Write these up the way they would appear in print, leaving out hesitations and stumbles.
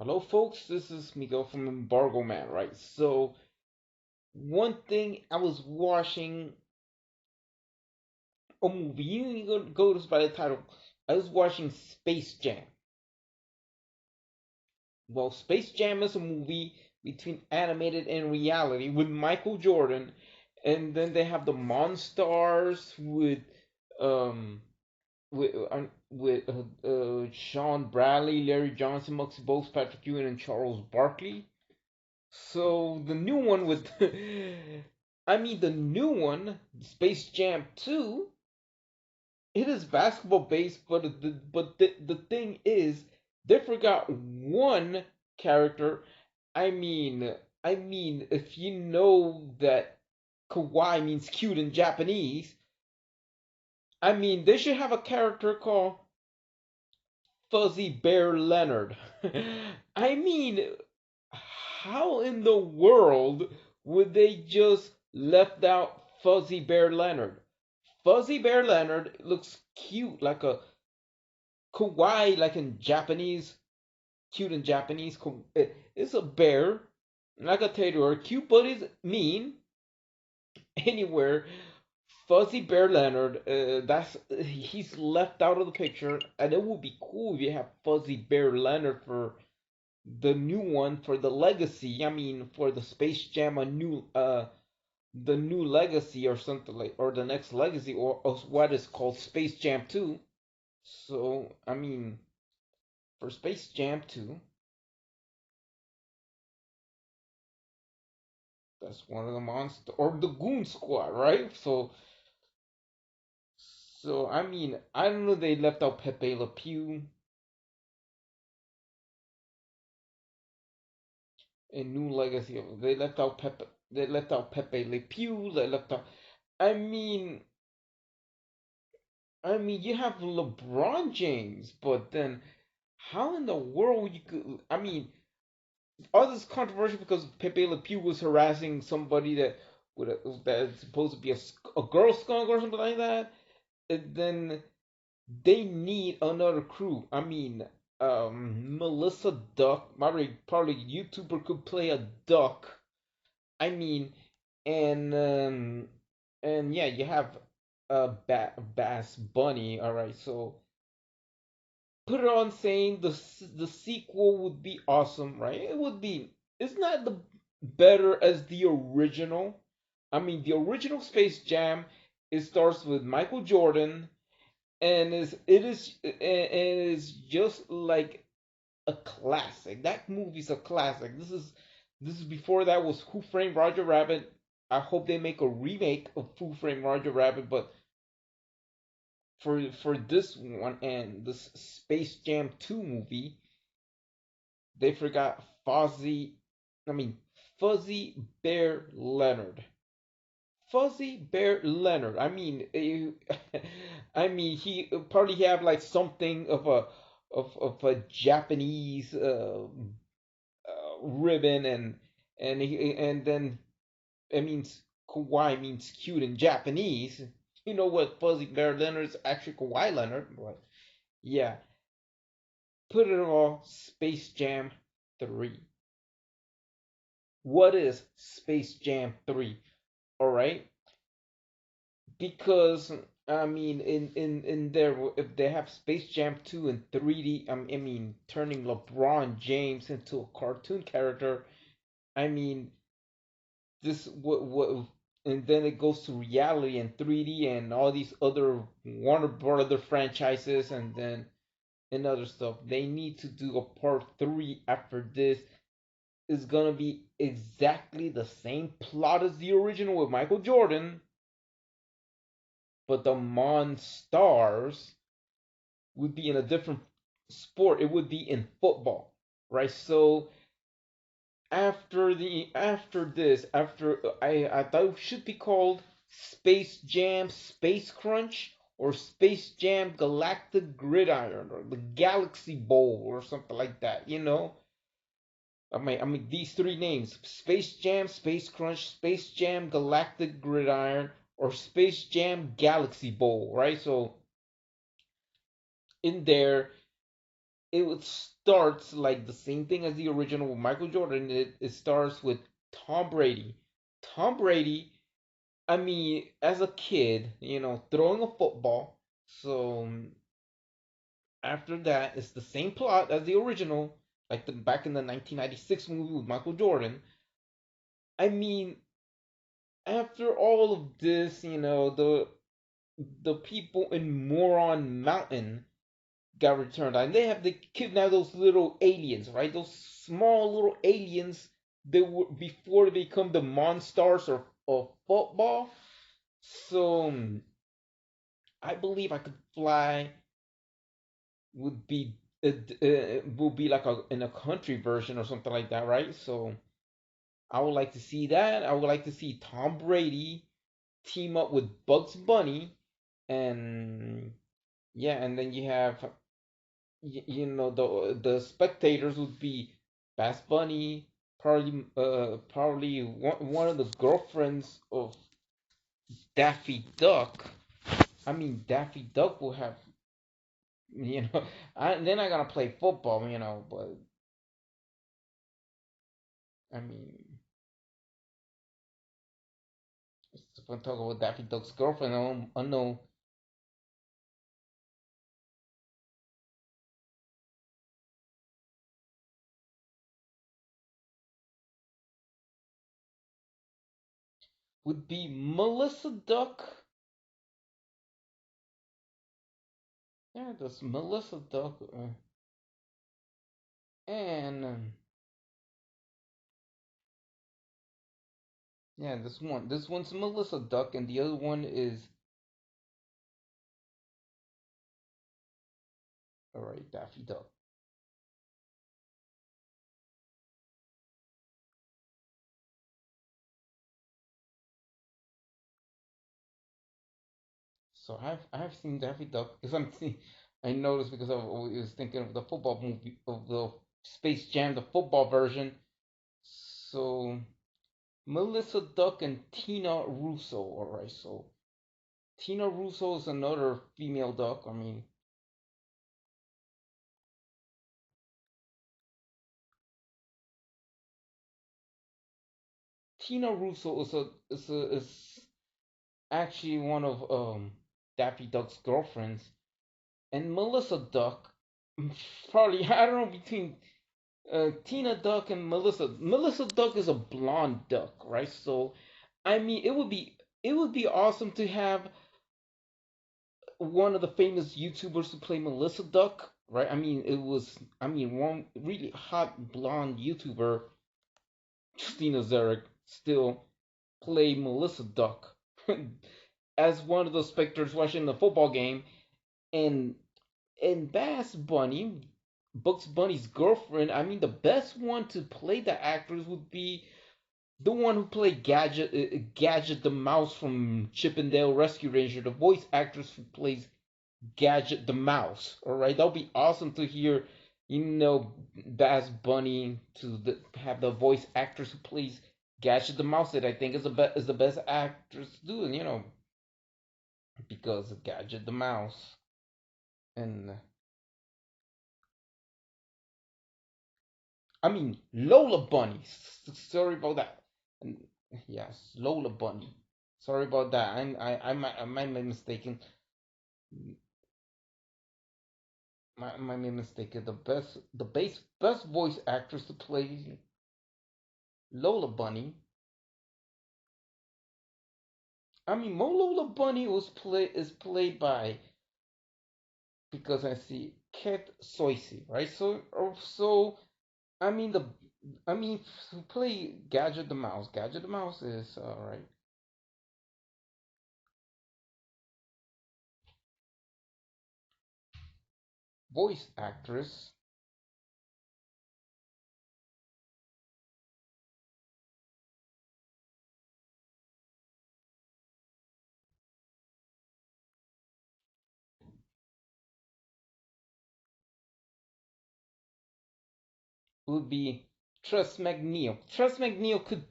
Hello, folks. This is Miguel from Embargo Man, right? So, one thing I was watching a movie. You need to go this by the title. I was watching Space Jam. Well, Space Jam is a movie between animated and reality with Michael Jordan, and then they have the Monstars um with Sean Bradley, Larry Johnson, Muggsy Bogues, Patrick Ewing, and Charles Barkley. So the new one with, the new one, Space Jam 2, it is basketball based, but the thing is, they forgot one character. I mean, if you know that kawaii means cute in Japanese, they should have a character called Fuzzy Bear Leonard. I mean, how in the world would they just left out Fuzzy Bear Leonard? Fuzzy Bear Leonard looks cute, like a kawaii, like in Japanese, cute in Japanese. It's a bear, like a tater, cute but is mean. Anywhere, Fuzzy Bear Leonard, that's he's left out of the picture, and it would be cool if you have Fuzzy Bear Leonard for the new one for the legacy. For the Space Jam, the new legacy or something like, or the next legacy, or what is called Space Jam 2. So for Space Jam 2, that's one of the monsters or the Goon Squad, right? So I don't know. They left out Pepe Le Pew in New Legacy. They left out Pepe. They left out Pepe Le Pew. They left out. I mean, you have LeBron James, but then how in the world you could? All this controversial because Pepe Le Pew was harassing somebody that's supposed to be a girl skunk or something like that. And then they need another crew. Melissa Duck, probably YouTuber could play a duck. I mean, and yeah, you have Bass Bunny. All right, so put it on saying the sequel would be awesome, right? It would be. It's not the better as the original. The original Space Jam. It starts with Michael Jordan, and is just like a classic. That movie's a classic. This is before that was Who Framed Roger Rabbit. I hope they make a remake of Who Framed Roger Rabbit, but for this one and this Space Jam 2 movie, they forgot I mean Fuzzy Bear Leonard. Fuzzy Bear Leonard. He probably have like something of a Japanese ribbon, and then it means kawaii means cute in Japanese. You know what Fuzzy Bear Leonard is actually kawaii Leonard, but yeah, put it all Space Jam 3. What is Space Jam 3? All right, because in there, if they have Space Jam 2 in 3D, turning LeBron James into a cartoon character. I mean, this what and then it goes to reality and 3D and all these other Warner Brother franchises, and then and other stuff. They need to do a part 3 after this. Is gonna be exactly the same plot as the original with Michael Jordan, but the Monstars would be in a different sport. It would be in football, right? So after I thought it should be called Space Jam Space Crunch or Space Jam Galactic Gridiron or the Galaxy Bowl or something like that, these three names: Space Jam, Space Crunch, Space Jam Galactic Gridiron, or Space Jam Galaxy Bowl, right? So in there, it would starts like the same thing as the original with Michael Jordan. It starts with Tom Brady. Tom Brady, I mean, as a kid, throwing a football. So after that, it's the same plot as the original, like back in the 1996 movie with Michael Jordan. I mean, after all of this, the people in Moron Mountain got returned, and they have to kidnap those little aliens, right? Those small little aliens that were before they become the Monstars of football. So I believe I could fly would be will be like in a country version or something like that, right? So I would like to see that. I would like to see Tom Brady team up with Bugs Bunny, and yeah, and then you have the spectators would be Bass Bunny, probably one of the girlfriends of Daffy Duck. I mean, Daffy Duck will have you know they're not gonna play football, but I mean, if I'm talking about Daffy Duck's girlfriend, I know would be Melissa Duck. Yeah, this Melissa Duck, and yeah, this one's Melissa Duck, and the other one is all right, Daffy Duck. So I've seen Daffy Duck because I noticed because I was thinking of the football movie of the Space Jam, the football version. So Melissa Duck and Tina Russo. All right, so Tina Russo is another female duck. I mean, Tina Russo is actually one of Daffy Duck's girlfriends, and Melissa Duck probably I don't know between Tina Duck and Melissa. Melissa Duck is a blonde duck, right? So, I mean, it would be awesome to have one of the famous YouTubers to play Melissa Duck, right? One really hot blonde YouTuber, Christina Zarek, still play Melissa Duck as one of the spectators watching the football game, and Bass Bunny, Bugs Bunny's girlfriend. I mean, the best one to play the actors would be the one who played Gadget the mouse from Chip 'n Dale Rescue Ranger, the voice actress who plays Gadget the mouse. All right, that'll be awesome to hear. Bass Bunny have the voice actress who plays Gadget the mouse that I think is the best actress doing. Because of Gadget the mouse and I mean Lola Bunny. Sorry about that. And, yes, Lola Bunny. Sorry about that. I might be mistaken. My mistake. The best voice actress to play Lola Bunny. I mean, Lola Bunny is played by because I see Kat Soisi, right? So I mean to play Gadget the Mouse. Gadget the Mouse is right. Voice actress would be Trust McNeil. Trust McNeil could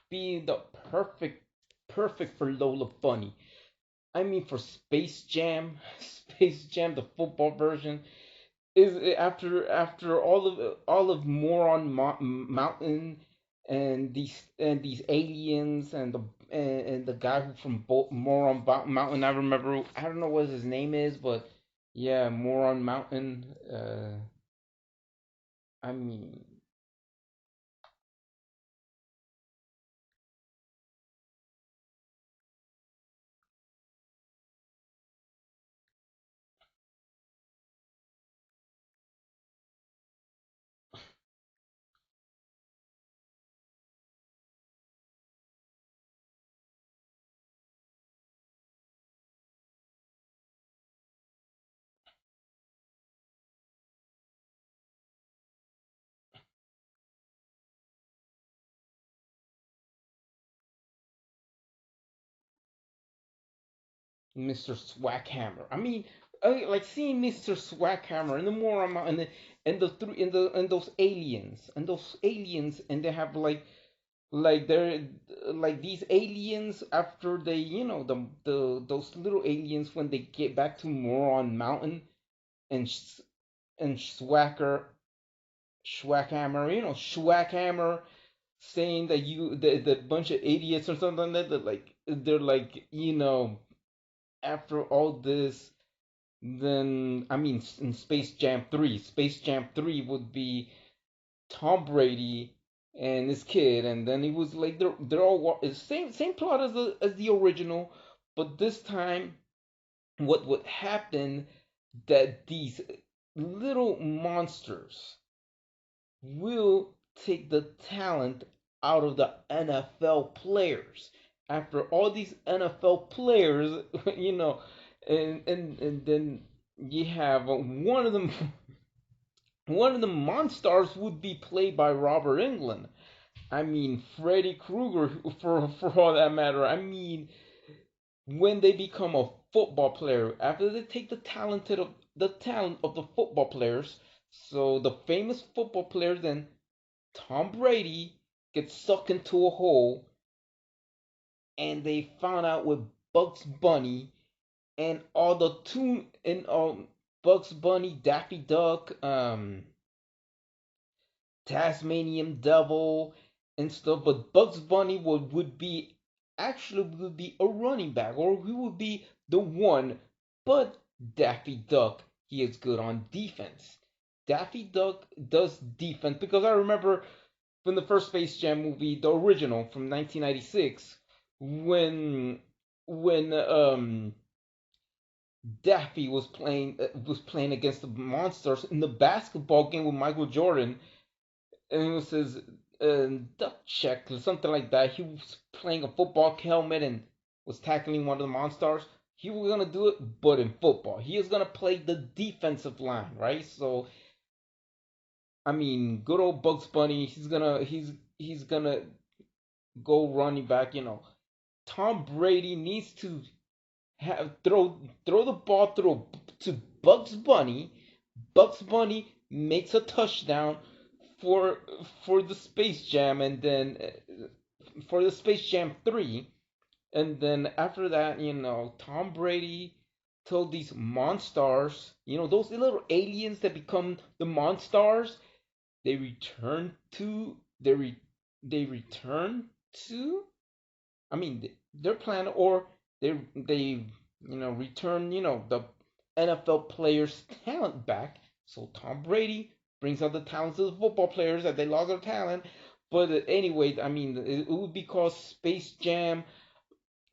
be the perfect for Lola Bunny. I mean, for Space Jam, Space Jam, the football version. is after all of Moron Mountain and these aliens and the guy who from Moron Mountain. I remember. I don't know what his name is, but yeah, Moron Mountain. I mean, Mr. Swackhammer. I mean, like seeing Mr. Swackhammer and the Moron Mountain and the three and those aliens, and they have like they're like these aliens after they those little aliens when they get back to Moron Mountain and and Schwackhammer, Schwackhammer saying that the bunch of idiots or something like that, like they're like after all this, then I mean in Space Jam 3 would be Tom Brady and his kid, and then he was like they're all it's same plot as the original, but this time what would happen that these little monsters will take the talent out of the NFL players. After all these NFL players, you know, and then you have one of them. One of the Monstars would be played by Robert Englund. I mean, Freddy Krueger, for all that matter. I mean, when they become a football player, after they take the talent of the football players, so the famous football players, then Tom Brady gets sucked into a hole, and they found out with Bugs Bunny and all the tune and Bugs Bunny, Daffy Duck, Tasmanian Devil and stuff, but Bugs Bunny would be a running back, or he would be the one. But Daffy Duck, he is good on defense. Daffy Duck does defense because I remember from the first Space Jam movie, the original from 1996, when Daffy was playing against the Monsters in the basketball game with Michael Jordan, and it was his duck check or something like that. He was playing a football helmet and was tackling one of the Monstars. He was gonna do it, but in football, he is gonna play the defensive line, right? So, I mean, good old Bugs Bunny. He's gonna go running back. Tom Brady needs to throw the ball through to Bugs Bunny. Bugs Bunny makes a touchdown for for the Space Jam, and then for the Space Jam 3, and then after that, Tom Brady told these Monstars, those little aliens that become the Monstars, they return to they return to I mean, their plan, or return, the NFL players' talent back. So Tom Brady brings out the talents of the football players that they lost their talent. But anyway, I mean, it would be called Space Jam,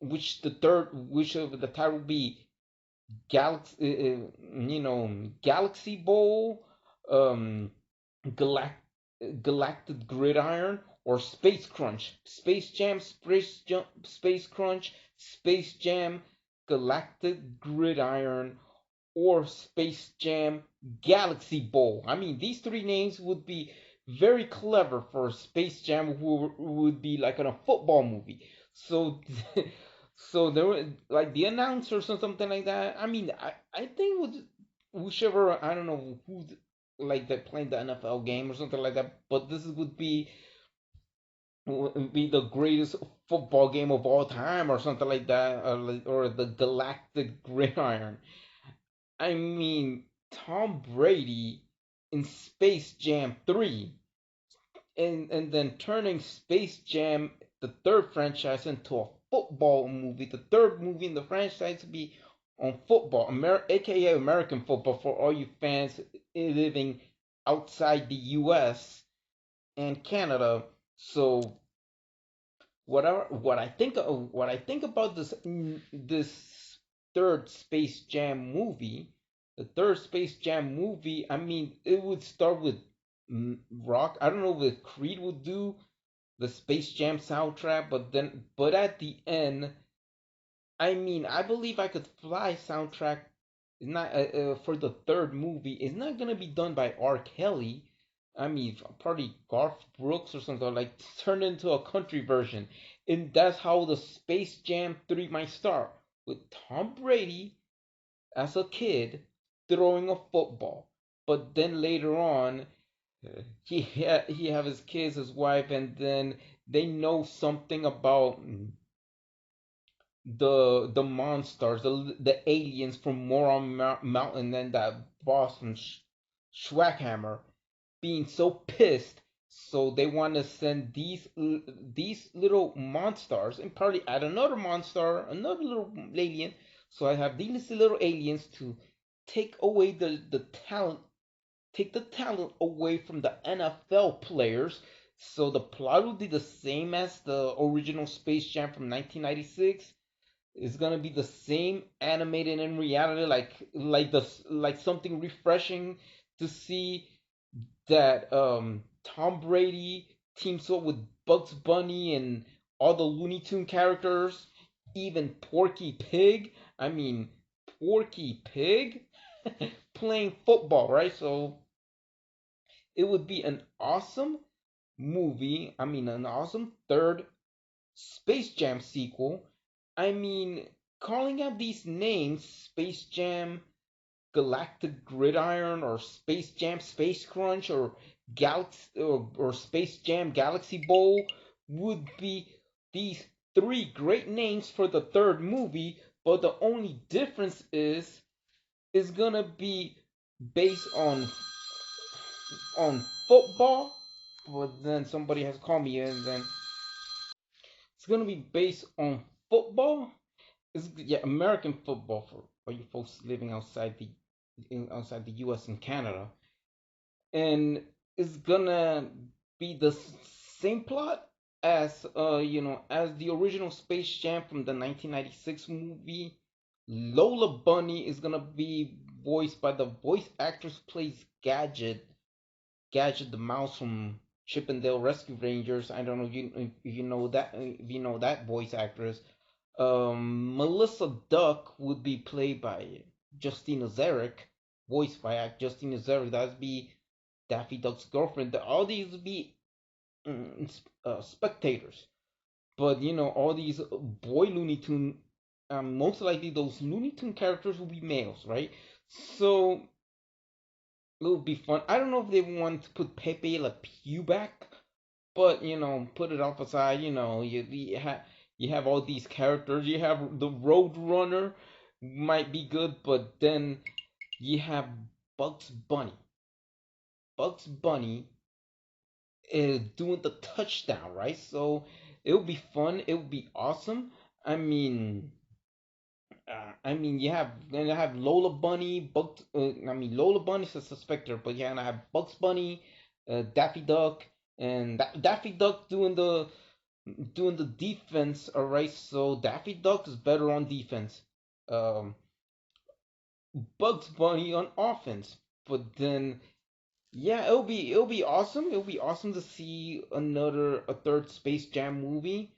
which of the title would be Galaxy Bowl, um, Galact- Galactic Gridiron, or Space Crunch. Space Crunch, Space Jam, Galactic Gridiron, or Space Jam Galaxy Bowl. I mean, these three names would be very clever for Space Jam, who would be like in a football movie. So, so there were like the announcers or something like that. I mean, I think it was whichever, I don't know who like that playing the NFL game or something like that. But this would be the greatest football game of all time or something like that, or the Galactic Gridiron. I mean. Tom Brady in Space Jam 3, and then turning Space Jam, the third franchise, into a football movie. The third movie in the franchise to be on football, aka American football, for all you fans living outside the U.S. and Canada. So what I think about this third Space Jam movie, the third Space Jam movie, I mean, it would start with rock. I don't know if Creed would do the Space Jam soundtrack, but at the end, I mean, I believe I could fly soundtrack is not for the third movie. It's not gonna be done by R. Kelly. I mean, probably Garth Brooks or something like turn into a country version, and that's how the Space Jam 3 might start with Tom Brady as a kid throwing a football, but then later on he have his kids, his wife, and then they know something about the monsters, the aliens from Moron Mountain, and that boss from Schwackhammer being so pissed, so they want to send these little monsters and probably add another monster, another little alien. So I have these little aliens to take away the talent, take the talent away from the NFL players. So the plot will be the same as the original Space Jam from 1996. It's gonna be the same animated in reality, like something refreshing to see that Tom Brady teams up with Bugs Bunny and all the Looney Tune characters, even Porky Pig. I mean, Porky Pig playing football, right? So it would be an awesome movie. I mean, an awesome third Space Jam sequel. I mean, calling out these names, Space Jam Galactic Gridiron, or Space Jam Space Crunch, or Galaxy, or Space Jam Galaxy Bowl, would be these three great names for the third movie, but the only difference is gonna be based on football. But then somebody has called me, and then it's gonna be based on football. It's, yeah, American football for all you folks living outside the U.S. and Canada, and it's gonna be the same plot as as the original Space Jam from the 1996 movie. Lola Bunny is gonna be voiced by the voice actress who plays Gadget the mouse from Chip and Dale Rescue Rangers. I don't know if you know that, if you know that voice actress. Melissa Duck would be played by Justina Zarek, voiced by Justina Zarek. That'd be Daffy Duck's girlfriend. All these would be spectators, but all these boy Looney Tune, most likely those Looney Tune characters will be males, right? So it would be fun. I don't know if they want to put Pepe Le Pew back, but put it off aside. You have all these characters. You have the Road Runner, might be good, but then you have Bugs Bunny. Bugs Bunny is doing the touchdown, right? So it would be fun. It would be awesome. I mean, you have gonna have Lola Bunny, Lola Bunny's a suspector, but you're gonna have Bugs Bunny, Daffy Duck, and Daffy Duck doing the defense. All right, so Daffy Duck is better on defense. Um, Bugs Bunny on offense, but then yeah, it'll be awesome. It'll be awesome to see a third Space Jam movie.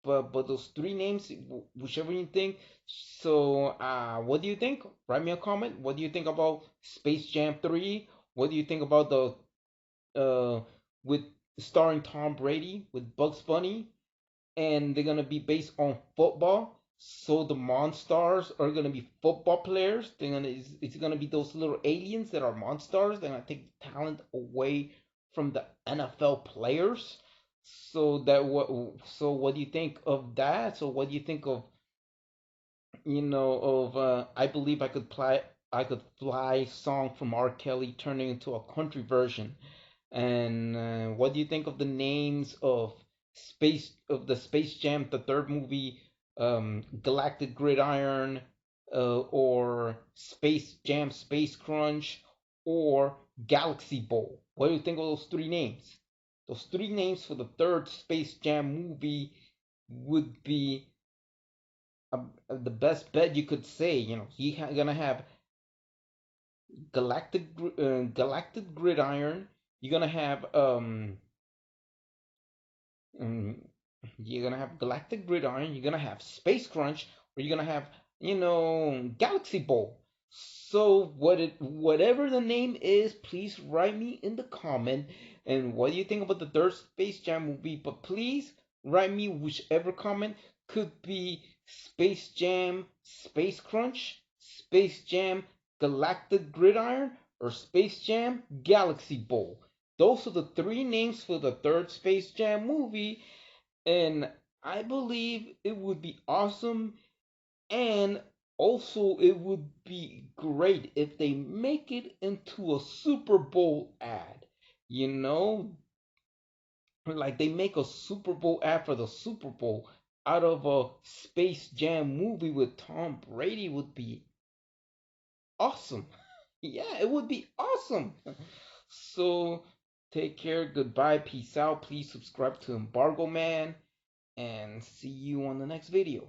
But those three names, whichever you think. So what do you think? Write me a comment. What do you think about Space Jam 3? What do you think about the with starring Tom Brady with Bugs Bunny, and they're gonna be based on football. So the Monstars are gonna be football players. It's gonna be those little aliens that are Monstars. They're gonna take talent away from the NFL players. So what do you think of that? So what do you think of I believe I could I Could Fly song from R. Kelly turning into a country version. And what do you think of the names of the Space Jam, the third movie, Galactic Gridiron, or Space Jam Space Crunch, or Galaxy Bowl? What do you think of those three names? Those three names for the third Space Jam movie would be the best bet you could say. You know, gonna have Galactic Gridiron. You're gonna have um you're gonna have Galactic Gridiron. You're gonna have Space Crunch, or you're gonna have Galaxy Bowl. So whatever the name is, please write me in the comment. And what do you think about the third Space Jam movie? But please write me whichever comment could be Space Jam Space Crunch, Space Jam Galactic Gridiron, or Space Jam Galaxy Bowl. Those are the three names for the third Space Jam movie, and I believe it would be awesome, and also it would be great if they make it into a Super Bowl ad. You know, like they make a Super Bowl ad for the Super Bowl out of a Space Jam movie with Tom Brady would be awesome. Yeah, it would be awesome. So take care, goodbye, peace out. Please subscribe to Embargo Man, and see you on the next video.